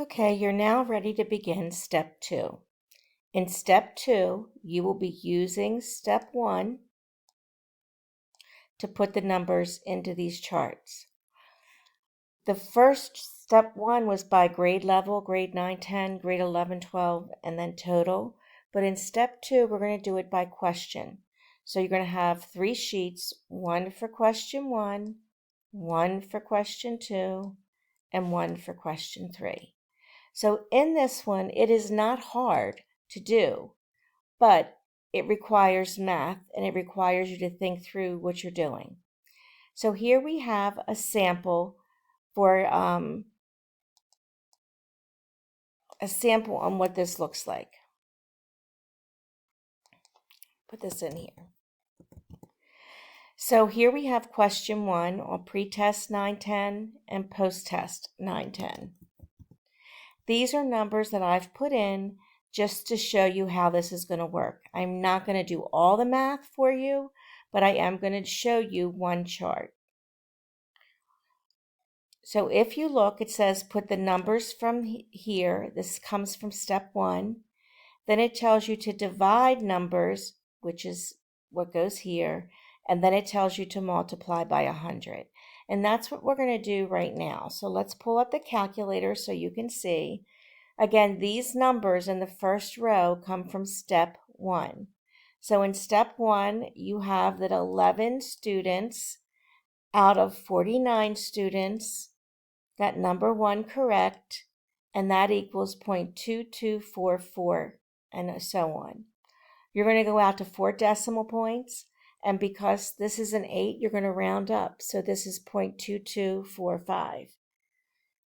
Okay, you're now ready to begin step 2. In step 2, you will be using step 1 to put the numbers into these charts. The first step 1 was by grade level, grade 9, 10, grade 11, 12, and then total. But in step 2, we're going to do it by question. So you're going to have 3 sheets, one for question 1, one for question 2, and one for question 3. So in this one, it is not hard to do, but it requires math and it requires you to think through what you're doing. So here we have a sample for on what this looks like. Put this in here. So here we have question 1 on pre-test 910 and post-test 910. These are numbers that I've put in just to show you how this is going to work. I'm not going to do all the math for you, but I am going to show you one chart. So if you look, it says put the numbers from here. This comes from step 1. Then it tells you to divide numbers, which is what goes here, and then it tells you to multiply by 100. And that's what we're going to do right now. So let's pull up the calculator so you can see. Again, these numbers in the first row come from step 1. So in step 1, you have that 11 students out of 49 students got number 1 correct, and that equals 0.2244, and so on. You're going to go out to 4 decimal points, and because this is an 8, you're going to round up. So this is 0.2245.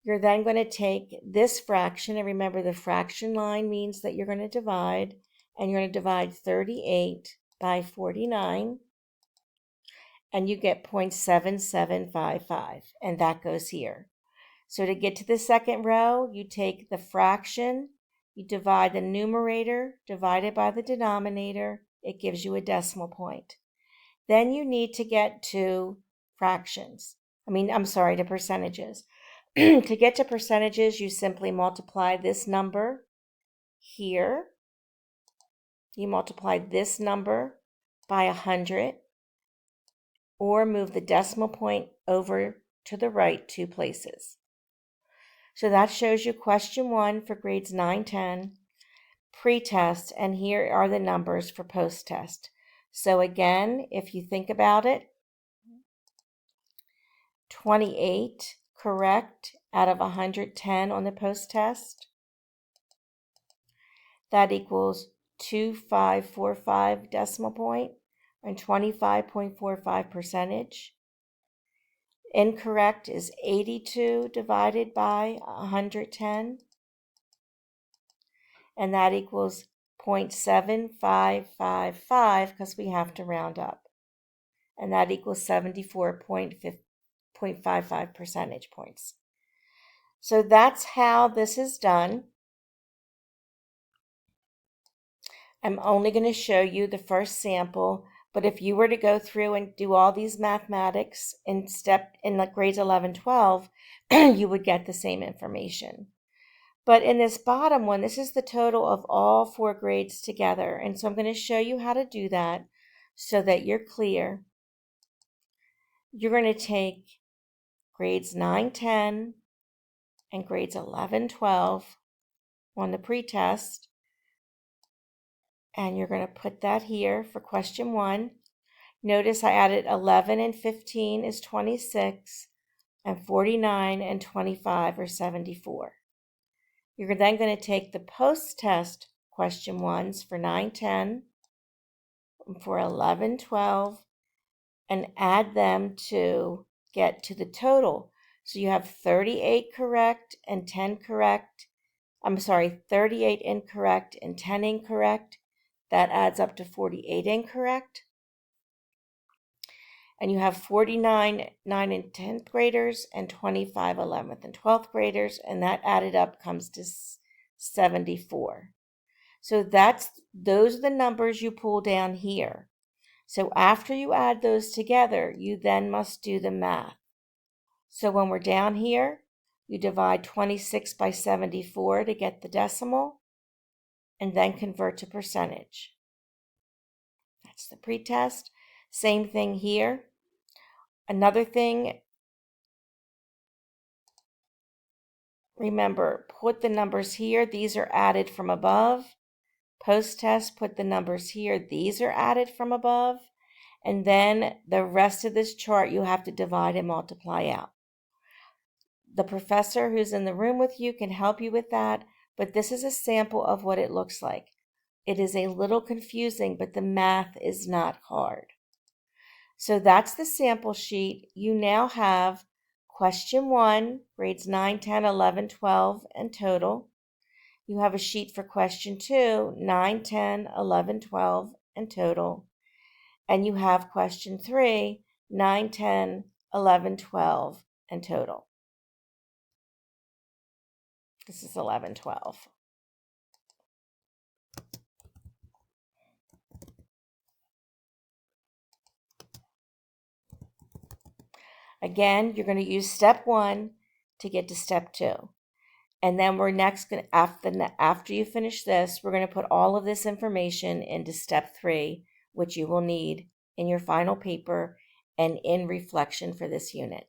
You're then going to take this fraction, and remember the fraction line means that you're going to divide, and you're going to divide 38 by 49, and you get 0.7755, and that goes here. So to get to the second row, you take the fraction, you divide the numerator divided by the denominator, it gives you a decimal point. Then you need to get to to percentages. To get to percentages, you simply multiply this number here. You multiply this number by 100, or move the decimal point over to the right 2 places. So that shows you question 1 for grades 9, 10, pre-test, and here are the numbers for post-test. So again, if you think about it, 28 correct out of 110 on the post-test. That equals 2545 decimal point and 25.45 percentage. Incorrect is 82 divided by 110, and that equals 0.7555 because we have to round up, and that equals 74.55 percentage points. So that's how this is done. I'm only going to show you the first sample, but if you were to go through and do all these mathematics in grades 11, 12, you would get the same information. But in this bottom one, this is the total of all 4 grades together. And so I'm going to show you how to do that so that you're clear. You're going to take grades 9, 10, and grades 11, 12 on the pretest, and you're going to put that here for question 1. Notice I added 11 and 15 is 26, and 49 and 25 are 74. You're then going to take the post-test question 1s for 9, 10, for 11, 12, and add them to get to the total. So you have 38 correct and 10 correct. 38 incorrect and 10 incorrect. That adds up to 48 incorrect. And you have 49 9 and 10th graders and 25 11th and 12th graders, and that added up comes to 74. So those are the numbers you pull down here. So after you add those together, you then must do the math. So when we're down here, You divide 26 by 74 to get the decimal, and then convert to percentage. That's the pretest. Same thing here. Another thing, remember, put the numbers here. These are added from above. Post-test, put the numbers here. These are added from above. And then the rest of this chart, you have to divide and multiply out. The professor who's in the room with you can help you with that, but this is a sample of what it looks like. It is a little confusing, but the math is not hard. So that's the sample sheet. You now have question 1, grades 9, 10, 11, 12, and total. You have a sheet for question 2, 9, 10, 11, 12, and total. And you have question 3, 9, 10, 11, 12, and total. This is 11, 12. Again, you're going to use step 1 to get to step 2. And then we're next going to, after you finish this, we're going to put all of this information into step 3, which you will need in your final paper and in reflection for this unit.